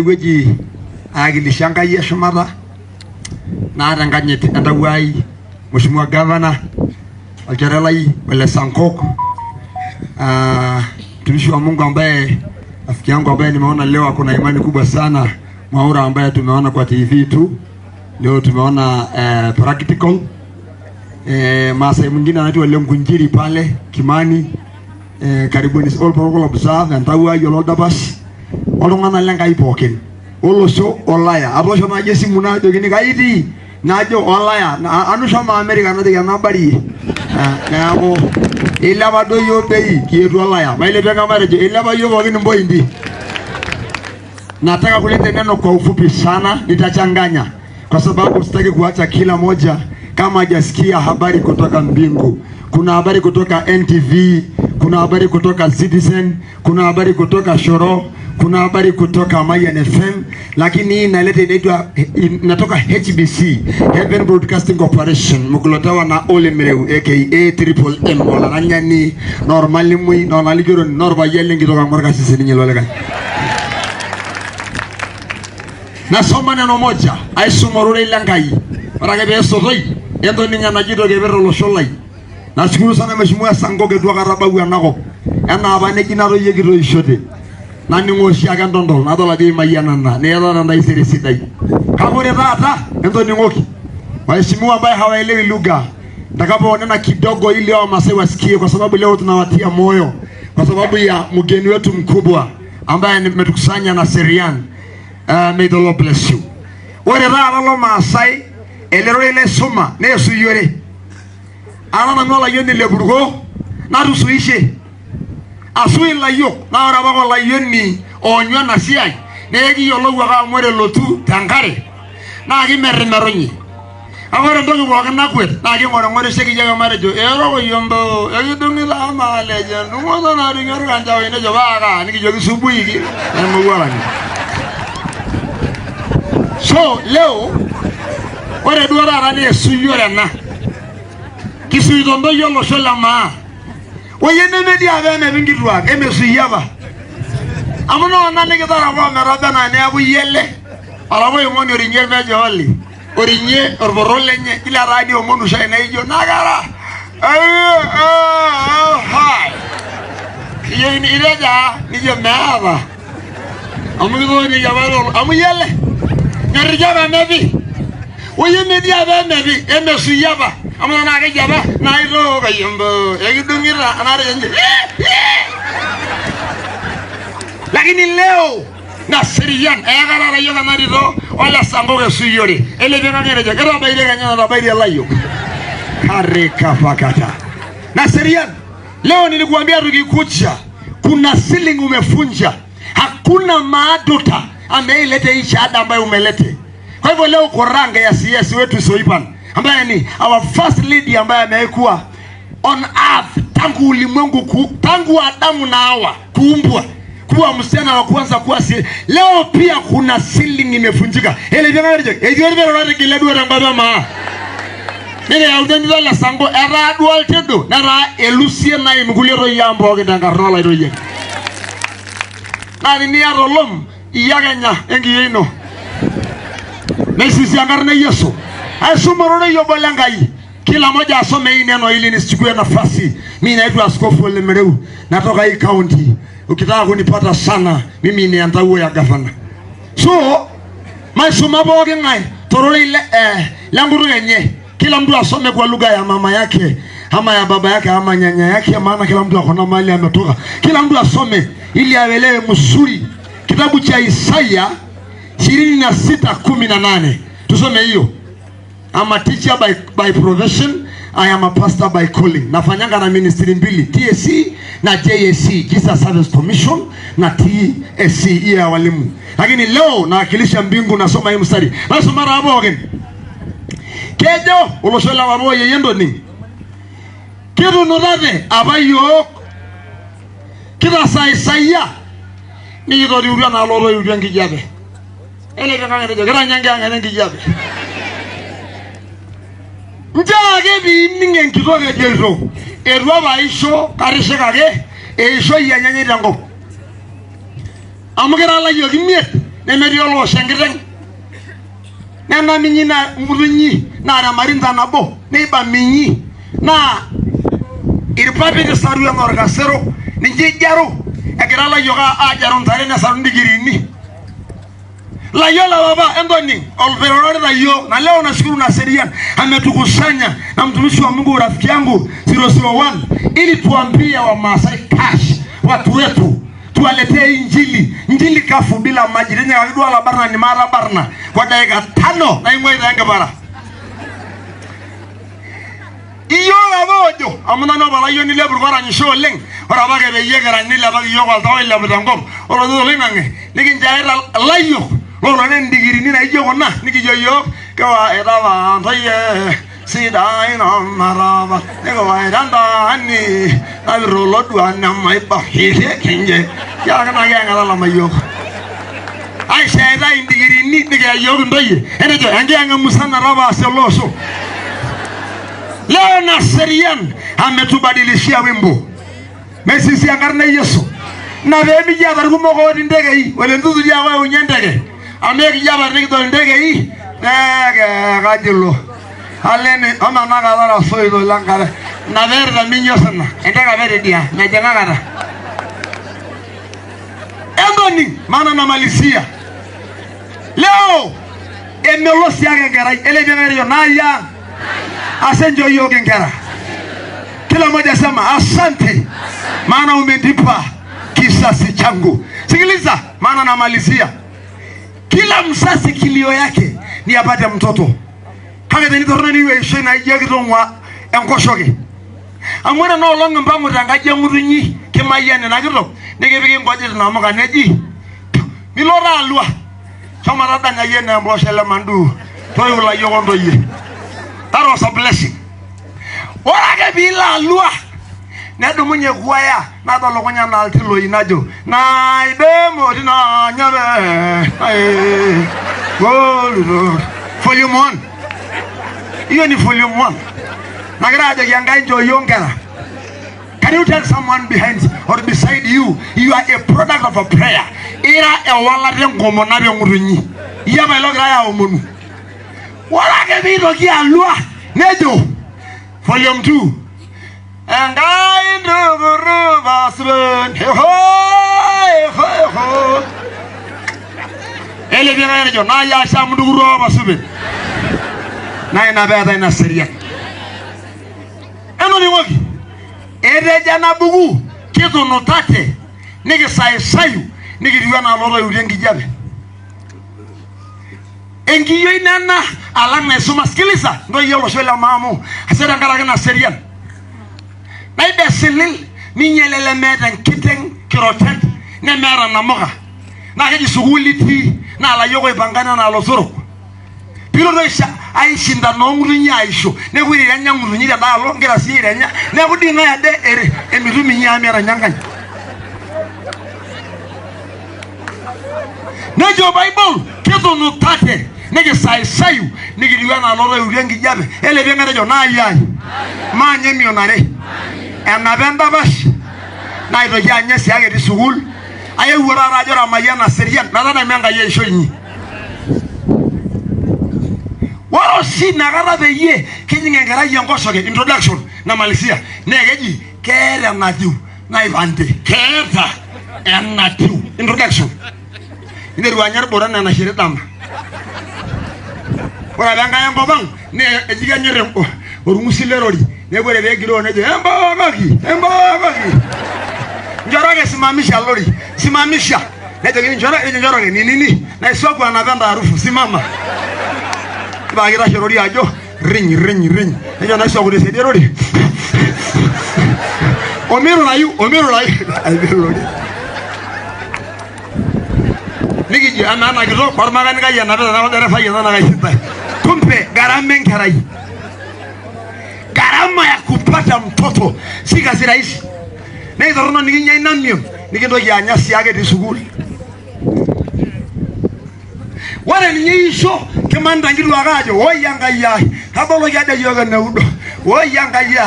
Weji agilishanga yeshmada na ranganyet andawai Mheshimiwa Governor Aljarelai wale Sankok tumishi wa Mungu ambaye rafiki yangu ambaye nimeona leo kuna imani kubwa sana Mwaura ambaye tumeona kwa TV tu leo tumeona practical Maasai mwingine anaitwa leo Mkunjiri pale Kimani karibuni all protocol observe andawai yolodabas olungana lenga ipoken oloso olaya abosho na jesi muna dogini kaiti najo olaya anusha ma America na diga nabari nako ilaba do yo bei kietu olaya maile penga mareje ilaba yo wagini mboindi. Nataka kuleta neno kwa ufupi sana, nitachanganya kwa sababu sitaki kuacha kila moja kama hajasikia habari kutoka mbingu. Kuna habari kutoka NTV, kuna habari kutoka Citizen, kuna habari kutoka Shoro, kuna habari kutoka Mayan FM, lakini hii inatoka HBC, Heaven Broadcasting Corporation, mkulotawa na Ole Mereu aka Triple M wala nanyani normali mui normaligiro norba yelengi toka morga sisi ninyelolega. Nasoma neno moja aisumorure ilangai maragebe sotoi endo ninga najido gebero losholai. Nashukuru sana Mheshimiwa Sankok etua karabagu anako ena abane kinaro yegiro ishote nani ngoshi agandondol nadola di mayanana neelo na ndaisiri sidai kabore tata endo ningoki Mheshimiwa ambaye hawaelewi lugha nitakapoonana kidogo ili hao Masai wasikie, kwa sababu leo tunawatia moyo kwa sababu ya mgeni wetu mkubwa ambaye ametukusanya Naserian. May the Lord bless you. Ore rara lo Masai elero ile soma nesu yore ana ngola yoni leburgo na rusuishe asui la yo na ora ba la yoni onyo na siai negi yolo wa mwere lotu tangare na gi meronyi awore ndogo wa na kwet na gi ngore sheki jaga marejo ero go yombo egi dungi la ma leje numo na ri ngoro kanja ine jo baga ni jogi subu iki na mwara ni. So leo ore duara rani esu yore na kisu dondo yolo sholama oyene medi ave me ngirwa emesu yaba amono na ne gedara wa merada na ne abu yelle ala boy moni orinye mejo holi orinye orborolle nye ila radio monu shay na ijo nagara hai yini ileja nijo meaba amugo ni yabalo amu yelle ngarjaba mebi oyene medi ave mebi emesu yaba amana na ke jaba na iro kayembo egidungira anare nje lakini leo Naserian egara rayo na riro wala Sankok suyori ele benga ngereje gara baile kanya na baile layo hareka fakata. Naserian leo nilikuambia tukikucha kuna ceiling umefunja, hakuna maadota ameilete hii shahada ambayo umelete. Kwa hivyo leo koranga ya CS wetu Soipan ambaye ni our first lady ambaye amekuwa on earth tangu ulimwengu tangu Adamu na Hawa kuumbwa kuwa msichana wa kwanza kuwa leo pia kuna ceiling imefunjika. Ele vyangaje ejioni bero kile duara ngaba ma nene ya udeni la sango era dual tedo nara elusie na imgulero yambo ngidanga rola iroye na ni ya rolom iyaganya engi yino mesisi angarne Yesu asumorone yobolangai kila moja asome hii neno ili nisichukue nafasi. Mimi naitwa Askofu Ole Mereu natoka hii county. Ukitaka kunipata sana mimi ni andauo ya governor. So maisoma boge ngai torole ile languru yenye kila mtu asome kwa lugha ya mama yake ama ya baba yake ama nyanya yake, maana kila mtu akona mali ametoka. Kila mtu asome ili aelewe mzuri kitabu cha Isaya 26:18. Tusome hiyo. I'm a teacher by profession. I am a pastor by calling. Nafanyanga na ministry mbili, TSC na JSC, Jesus Service Commission na TSC ya walimu. Lakini leo nawakilisha mbingu, nasoma hii mstari. Nasoma hapo again. Kejo uloshola wabo yeyendo ni. Kidu nodade abayo. Kida sa Isaiah. Ni yori uriya na loro uriya ngijabe. Ele kanga ngejo gara nyanga ngijabe. Njage bi ningen kizoge jezo erwa baisho karishekage eisho yanyanye dango amugera la yogi miet nemetii olosho enkiteng nena minyi na murunyi na ramarinda nabo neiba minyi na irpapit saru ya orkasero ninje jaro egira layoka ajaro ntare na saru ndigirini layola baba endoni olverorori layo na leo na shukuru Naserian ametukusanya na mtumishi wa Mungu rafiki yangu 001 ili tuambie wa Maasai cash watu wetu tuwaletee injili kafu bila maji lenye walidwa la barna ni mara barna kwa dakika 5 na ingwe ida bara iyo abojo amuna no bala yo ni lebru bara ni show leng ora baga be yegara ni la baga yo wal taw ila bidangom ora do lengange nikin jaira layo ora nen digiri ni na ijo kona niki yo kawa edawa toye sida ina maraba nego wairanda ani abiro lodu anamai ba hire kinje ya kana ya ngala la mayo ai sheda indigiri ni nige yo ndoye ene jo ange anga musana raba seloso leo Naserian ametubadilishia wimbo mesisi angarna Yesu na bebi jaba rumo ndege hii wale nduzu ya wewe unyendege ameki jaba nikito ndege hii nege kajilo alene ona naga dara soido langara na verda minyo sana endega vere dia na jangara endoni maana namalizia leo emelosi yake ngarai ele bengere na ya asenjo yoge ngara kila mmoja sema asante maana umenipa kisasi changu. Sikiliza maana namalizia kila msasi kilio yake ni apate mtoto kage ni torna ni we shena yegi tonwa enkoshoge amwana no longa mbangu tangaje ngurunyi kemayane na kito nikipiki ngoje na moka neji milora alwa choma radanya yene mboshele mandu toyula yogondo ye. That was a blessing. Orage bila alwa nedo munye kuaya na dolo konya na altilo inajo na idemo dina nyabe volume 1 hiyo ni volume 1 nagaraje yanga njo yongera. Can you tell someone behind or beside you you are a product of a prayer ira e wala rengomo na be ngurunyi yaba logra ya omonu orage bilo ki alwa nejo volume 2 and I do the ho ele bien jo na ya sha muduro basube na ina beta ina Naserian eno ni wogi ere jana bugu kitu notate nige sayu nige diwa na loro yurengi jabe engiyo inana alanga suma skilisa ndo yelo shwela mamu asera ngara Naserian na ide silil minyelele meden kiteng kirotet ne mera na moga na keji suguliti na la yogo ibangana na losoro pilo doisha aishinda no ngurunya aisho ne kwiri yanya ngurunya da lo ngera sire nya ne kudinga ya de ere emirumi nya mera nyanganya ne jo bible keto no tate nege sayu nege diwa na loro urengi jabe ele bengere jo na ayai manye mionare ena benda bash na ido janya siage di sugul aye wura rajora maya Naserian na na menga ye shonyi waro si na gara be ye kinyinga ngara yongoshoge introduction na malisia negeji kera na tiu na ivante kera na tiu introduction ine ruanyar borana na shiritama ora banga yango bang ne ejiga nyerempo orumusilerori ne gore be giro ne emba gagi njoroge simamisha lori simamisha ne jogi njoroge nini na isoko anavanda harufu simama bagira shorori ajo ring ne na isoko de sederori omiru layu lori nigi ana giro kormaga nga yana na dara fa yana na gaita kumpe garamen karai garama ya kupata mtoto si kazi rahisi na idorono nigi nyai namio nigi ndo ya nyasi yake di suguli wale ni yisho kemanda ngilu agajo woyanga ya habolo yada yoga na udo woyanga ya